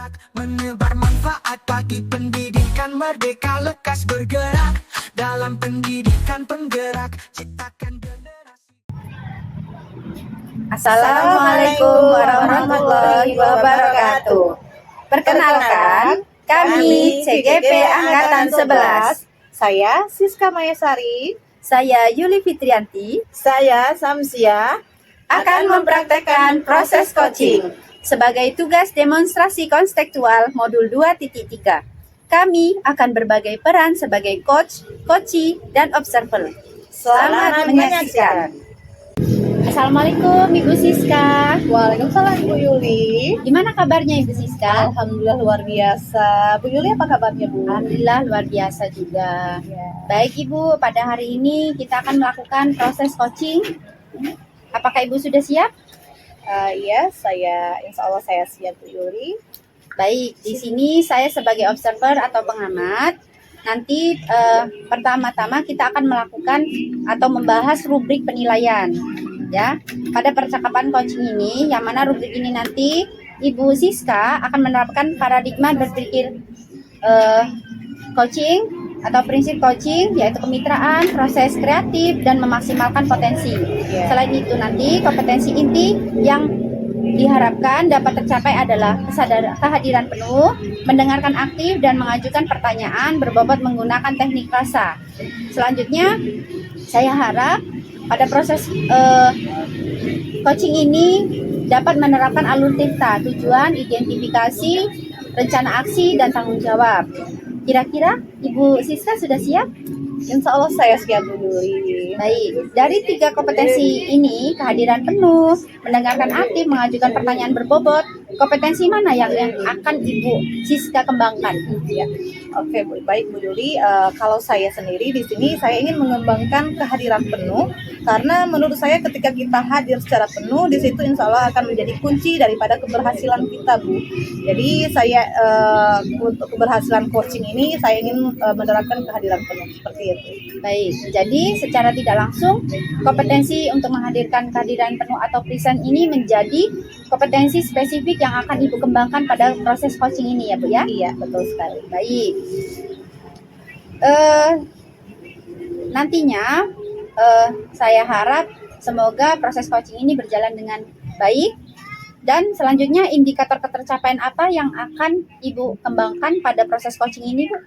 bergerak, menebar manfaat bagi pendidikan merdeka, lekas bergerak dalam pendidikan penggerak, ciptakan generasi. Assalamualaikum warahmatullahi wabarakatuh. Perkenalkan, kami CGP Angkatan 11. Saya Siska Mayasari. Saya Yuli Fitrianti Saya Samsia. akan mempraktekkan proses coaching sebagai tugas demonstrasi konstekstual modul 2.3. Kami akan berbagai peran sebagai coach, coachee, dan observer. Selamat menyaksikan. Assalamualaikum Ibu Siska. Waalaikumsalam Bu Yuli. Gimana kabarnya Ibu Siska? Alhamdulillah luar biasa. Bu Yuli apa kabarnya Bu? Alhamdulillah luar biasa juga. Ya. Baik Ibu, pada hari ini kita akan melakukan proses coaching. Apakah Ibu sudah siap? Iya, insya Allah saya siap Bu Yuli. Baik, di sini saya sebagai observer atau pengamat. Nanti pertama-tama kita akan melakukan atau membahas rubrik penilaian. Ya, pada percakapan coaching ini, yang mana rubrik ini nanti Ibu Siska akan menerapkan paradigma berpikir coaching atau prinsip coaching, yaitu kemitraan, proses kreatif, dan memaksimalkan potensi. Selain itu nanti kompetensi inti yang diharapkan dapat tercapai adalah kehadiran penuh, mendengarkan aktif, dan mengajukan pertanyaan berbobot menggunakan teknik rasa. Selanjutnya, saya harap pada proses coaching ini dapat menerapkan alur tirta, tujuan, identifikasi, rencana aksi, dan tanggung jawab. Kira-kira Ibu Siska sudah siap? Insya Allah saya siap Bu Yuli. Baik, dari 3 kompetensi ini, kehadiran penuh, mendengarkan aktif, mengajukan pertanyaan berbobot, kompetensi mana yang akan Ibu Siska kembangkan? Ya. Oke, baik Bu Yuli. Kalau saya sendiri di sini saya ingin mengembangkan kehadiran penuh, karena menurut saya ketika kita hadir secara penuh di situ insya Allah akan menjadi kunci daripada keberhasilan kita Bu. Jadi saya untuk keberhasilan coaching ini saya ingin menerapkan kehadiran penuh seperti itu. Baik, jadi secara tidak langsung kompetensi untuk menghadirkan kehadiran penuh atau present ini menjadi kompetensi spesifik yang akan Ibu kembangkan pada proses coaching ini ya Bu ya? Iya, betul sekali. Baik. Nantinya saya harap semoga proses coaching ini berjalan dengan baik, dan selanjutnya indikator ketercapaian apa yang akan Ibu kembangkan pada proses coaching ini Bu?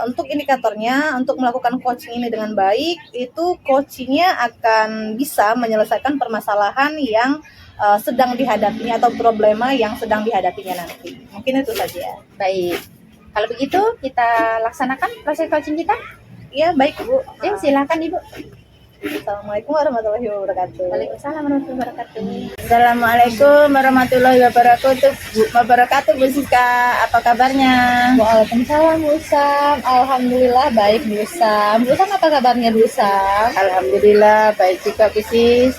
Untuk indikatornya, untuk melakukan coaching ini dengan baik, itu coachingnya akan bisa menyelesaikan permasalahan yang sedang dihadapinya atau problema yang sedang dihadapinya nanti. Mungkin itu saja. Baik. Kalau begitu kita laksanakan proses coaching kita. Iya, baik Bu. Ya, silakan Ibu. Assalamualaikum warahmatullahi wabarakatuh. Waalaikumsalam warahmatullahi wabarakatuh. Assalamualaikum warahmatullahi wabarakatuh. Bu Siska, apa kabarnya? Waalaikumsalam Bu Sam. Alhamdulillah baik Bu Sam. Bu Sam apa kabarnya Bu Sam? Alhamdulillah baik juga Bu Sis.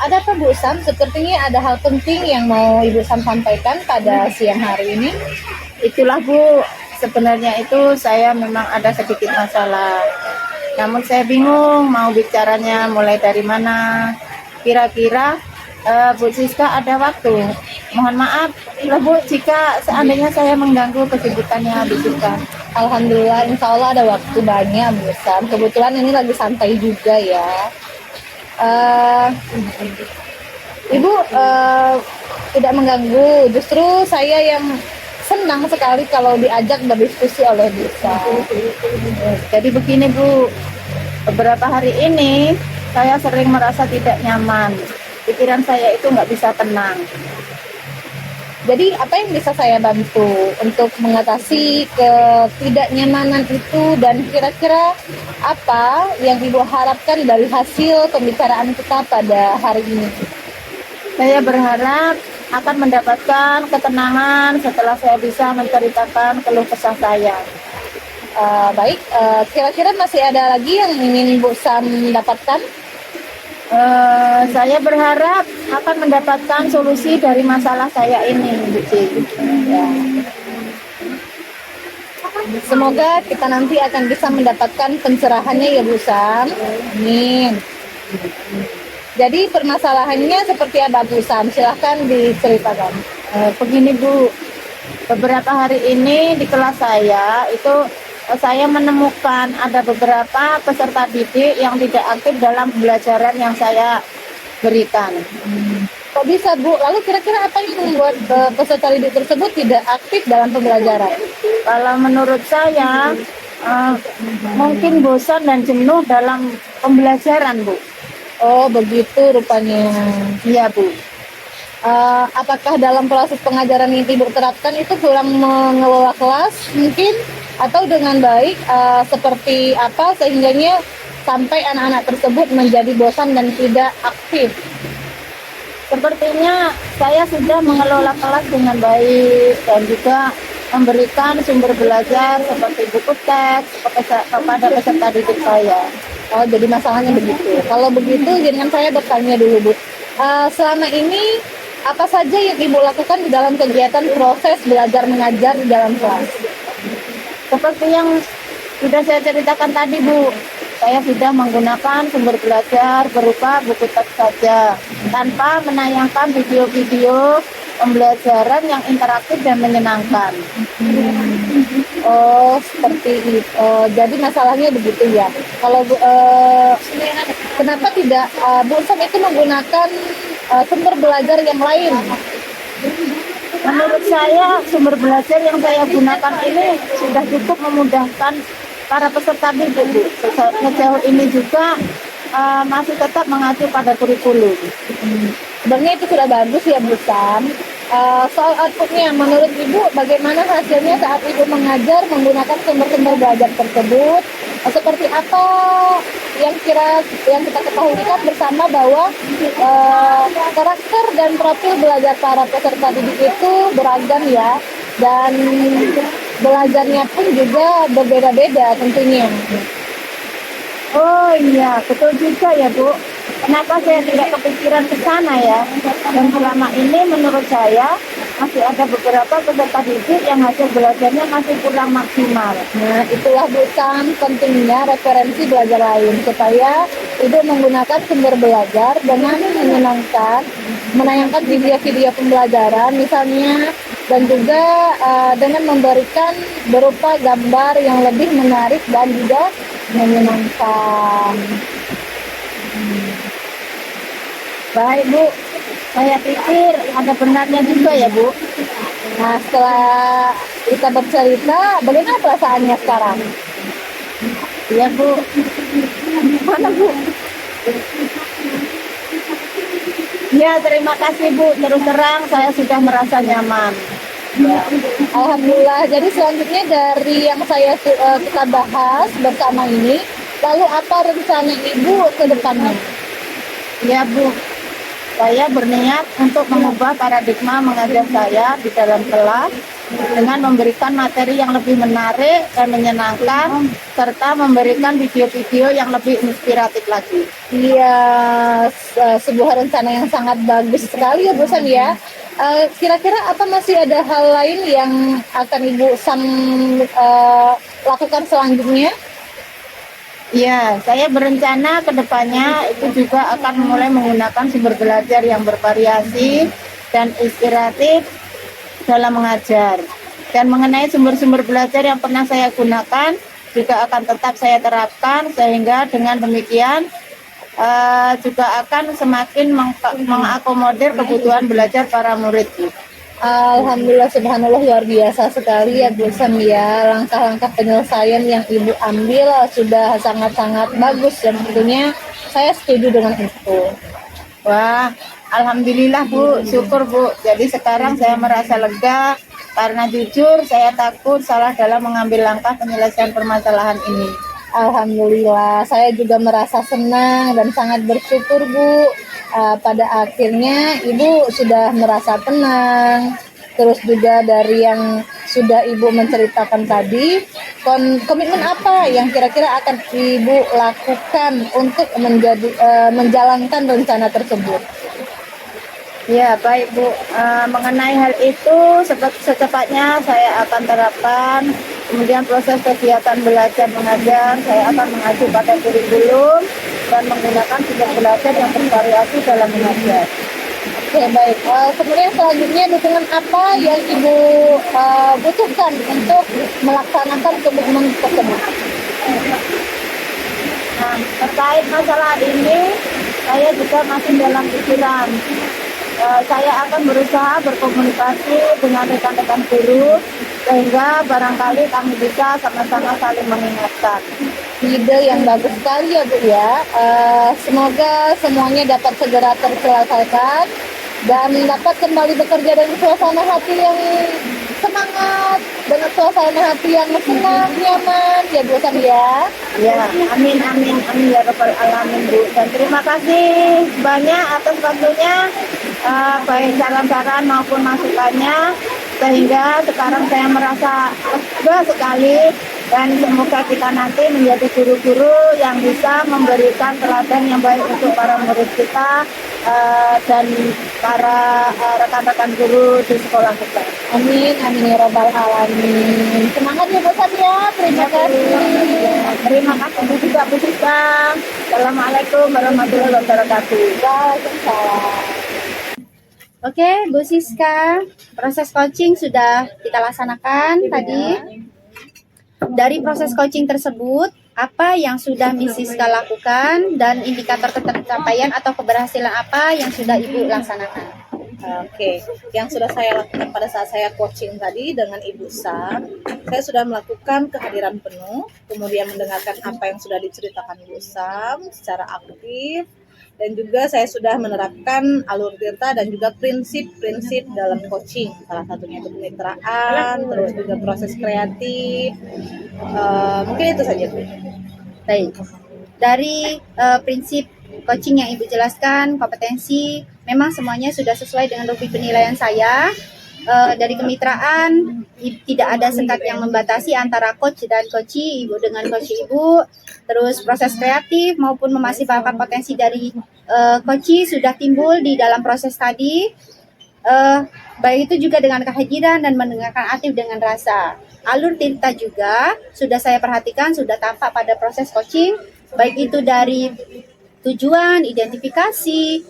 Ada apa Bu Sam? Sepertinya ada hal penting yang mau Ibu Sam sampaikan pada siang hari ini. Itulah Bu, sebenarnya itu saya memang ada sedikit masalah. Namun saya bingung mau bicaranya mulai dari mana. Kira-kira Bu Siska ada waktu. Mohon maaf loh Bu jika seandainya saya mengganggu kesibukannya Bu Siska. Alhamdulillah, insya Allah ada waktu banyak Bu Sam. Kebetulan ini lagi santai juga ya. Ibu tidak mengganggu. Justru saya yang senang sekali kalau diajak berdiskusi oleh Bu Sam. Jadi begini Bu, beberapa hari ini saya sering merasa tidak nyaman. Pikiran saya itu nggak bisa tenang. Jadi apa yang bisa saya bantu untuk mengatasi ketidaknyamanan itu, dan kira-kira apa yang Ibu harapkan dari hasil pembicaraan kita pada hari ini? Saya berharap akan mendapatkan ketenangan setelah saya bisa menceritakan keluh kesah saya. Baik, kira-kira masih ada lagi yang ingin Bu Sam dapatkan? Saya berharap akan mendapatkan solusi dari masalah saya ini, Bu Cik. Ya. Semoga kita nanti akan bisa mendapatkan pencerahannya ya Bu Sam. Amin. Jadi permasalahannya seperti apa Bu Sam? Silahkan diceritakan. Begini Bu, beberapa hari ini di kelas saya itu saya menemukan ada beberapa peserta didik yang tidak aktif dalam pembelajaran yang saya berikan. Kok bisa Bu? Lalu kira-kira apa yang membuat peserta didik tersebut tidak aktif dalam pembelajaran? Kalau menurut saya mungkin bosan dan jenuh dalam pembelajaran Bu. Oh begitu rupanya. Iya Bu. Apakah dalam proses pengajaran yang Ibu terapkan itu kurang mengelola kelas mungkin? Atau dengan baik seperti apa sehingganya sampai anak-anak tersebut menjadi bosan dan tidak aktif? Sepertinya saya sudah mengelola kelas dengan baik dan juga memberikan sumber belajar seperti buku teks kepada peserta didik saya. Oh jadi masalahnya begitu. Kalau begitu dengan saya bertanya dulu Bu. Selama ini apa saja yang Ibu lakukan di dalam kegiatan proses belajar mengajar di dalam kelas? Seperti yang sudah saya ceritakan tadi Bu, saya sudah menggunakan sumber belajar berupa buku teks saja, tanpa menayangkan video-video pembelajaran yang interaktif dan menyenangkan. Oh seperti itu. Jadi masalahnya begitu ya. Kalau kenapa tidak Bu Sam itu menggunakan sumber belajar yang lain? Menurut saya sumber belajar yang saya gunakan ini sudah cukup memudahkan para peserta didik Bu. Sejauh ini juga masih tetap mengacu pada kurikulum. Sebenarnya itu sudah bagus ya Bu Sam. Soal outputnya, menurut Ibu bagaimana hasilnya saat Ibu mengajar menggunakan sumber-sumber belajar tersebut? Seperti apa yang kita ketahui kan bersama bahwa karakter dan profil belajar para peserta didik itu beragam ya, dan belajarnya pun juga berbeda-beda tentunya. Oh iya, betul juga ya Bu. Kenapa saya tidak kepikiran ke sana ya? Dan selama ini menurut saya masih ada beberapa peserta didik yang hasil belajarnya masih kurang maksimal. Nah, itulah Bu Sam pentingnya referensi belajar lain supaya Ibu menggunakan sumber belajar dengan menyenangkan, menayangkan video-video pembelajaran misalnya, dan juga dengan memberikan berupa gambar yang lebih menarik dan juga menyenangkan. Baik Bu, saya pikir ada benarnya juga ya Bu. Nah, setelah kita bercerita, bagaimana perasaannya sekarang? Iya Bu. Mana Bu? Ya terima kasih Bu, terus terang saya sudah merasa nyaman. Ya. Alhamdulillah. Jadi selanjutnya dari yang kita bahas bersama ini, lalu apa rencana Ibu ke depannya? Ya Bu, saya berniat untuk mengubah paradigma mengajar saya di dalam kelas dengan memberikan materi yang lebih menarik dan menyenangkan, serta memberikan video-video yang lebih inspiratif lagi. Iya, sebuah rencana yang sangat bagus sekali ya Bu Sam ya. Kira-kira apa masih ada hal lain yang akan Ibu Sam lakukan selanjutnya? Ya, saya berencana ke depannya itu juga akan mulai menggunakan sumber belajar yang bervariasi dan inspiratif dalam mengajar. Dan mengenai sumber-sumber belajar yang pernah saya gunakan juga akan tetap saya terapkan, sehingga dengan demikian juga akan semakin mengakomodir kebutuhan belajar para murid. Alhamdulillah, subhanallah, luar biasa sekali ya Bu Sam ya. Langkah-langkah penyelesaian yang Ibu ambil sudah sangat-sangat bagus dan tentunya saya setuju dengan itu. Wah, alhamdulillah Bu, syukur Bu. Jadi sekarang saya merasa lega karena jujur saya takut salah dalam mengambil langkah penyelesaian permasalahan ini. Alhamdulillah, saya juga merasa senang dan sangat bersyukur Bu. Pada akhirnya Ibu sudah merasa tenang. Terus juga dari yang sudah Ibu menceritakan tadi, komitmen apa yang kira-kira akan Ibu lakukan untuk menjalankan rencana tersebut? Ya baik Bu, mengenai hal itu secepatnya saya akan terapkan. Kemudian proses kegiatan belajar mengajar saya akan mengacu pada kurikulum dan menggunakan sumber belajar yang bervariasi dalam mengajar. Oke, baik. Kemudian selanjutnya dukungan apa yang Ibu butuhkan untuk melaksanakan komitmen tersebut? Nah, terkait masalah ini, saya juga masih dalam pikiran. Saya akan berusaha berkomunikasi dengan rekan-rekan guru, sehingga barangkali kami bisa sama-sama saling mengingatkan. Ide yang bagus sekali ya Bu ya. Semoga semuanya dapat segera terselesaikan dan dapat kembali bekerja dengan suasana hati yang semangat, dengan suasana hati yang senang, nyaman ya Bu Sari ya. Ya, amin amin amin ya rabbal alamin Bu. Dan terima kasih banyak atas waktunya, baik saran-saran maupun masukannya, sehingga sekarang saya merasa lega sekali, dan semoga kita nanti menjadi guru-guru yang bisa memberikan teladan yang baik untuk para murid kita dan para rekan-rekan guru di sekolah kita. Amin, amin ya robbal alamin. Semangat ya Bu Sari ya. Terima kasih. Terima kasih Bu juga Bu Siska. Assalamualaikum warahmatullahi wabarakatuh. Waalaikumsalam. Oke, Bu Siska, proses coaching sudah kita laksanakan tadi. Dari proses coaching tersebut, apa yang sudah Miss Siska lakukan dan indikator pencapaian atau keberhasilan apa yang sudah Ibu laksanakan? Oke, yang sudah saya lakukan pada saat saya coaching tadi dengan Ibu Sam, saya sudah melakukan kehadiran penuh, kemudian mendengarkan apa yang sudah diceritakan Ibu Sam secara aktif, dan juga saya sudah menerapkan alur tirta dan juga prinsip-prinsip dalam coaching, salah satunya itu kemitraan, terus juga proses kreatif. Mungkin itu saja Bu. Baik, dari prinsip coaching yang Ibu jelaskan, kompetensi, memang semuanya sudah sesuai dengan rubrik penilaian saya. Dari kemitraan, tidak ada sekat yang membatasi antara coach dan coachee, Ibu dengan coachee Ibu. Terus proses kreatif maupun memaksimalkan potensi dari coachee sudah timbul di dalam proses tadi. Baik itu juga dengan kehadiran dan mendengarkan aktif dengan rasa. Alur tirta juga sudah saya perhatikan, sudah tampak pada proses coaching, baik itu dari tujuan, identifikasi,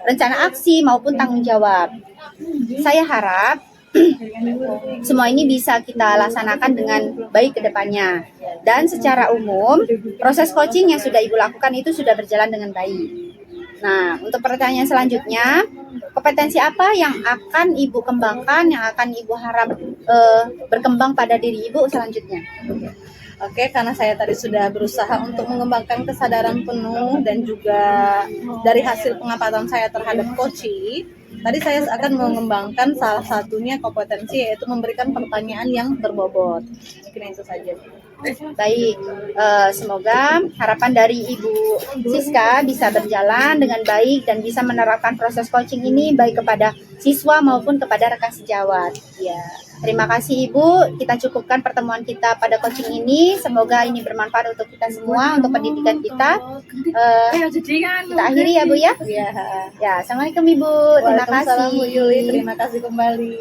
rencana aksi maupun tanggung jawab. Saya harap semua ini bisa kita laksanakan dengan baik ke depannya. Dan secara umum, proses coaching yang sudah Ibu lakukan itu sudah berjalan dengan baik. Nah, untuk pertanyaan selanjutnya, kompetensi apa yang akan Ibu kembangkan, yang akan Ibu harap berkembang pada diri Ibu selanjutnya? Oke, karena saya tadi sudah berusaha untuk mengembangkan kesadaran penuh dan juga dari hasil pengamatan saya terhadap coaching, tadi saya akan mengembangkan salah satunya kompetensi, yaitu memberikan pertanyaan yang berbobot. Mungkin itu saja. Baik, semoga harapan dari Ibu Siska bisa berjalan dengan baik dan bisa menerapkan proses coaching ini baik kepada siswa maupun kepada rekan sejawat. Ya, terima kasih Ibu. Kita cukupkan pertemuan kita pada coaching ini. Semoga ini bermanfaat untuk kita semua, untuk pendidikan kita. Kita akhiri ya Bu ya. Ya. Ya, assalamualaikum Ibu. Terima Waalaikumsalam, kasih. Bu Yuli. Terima kasih kembali.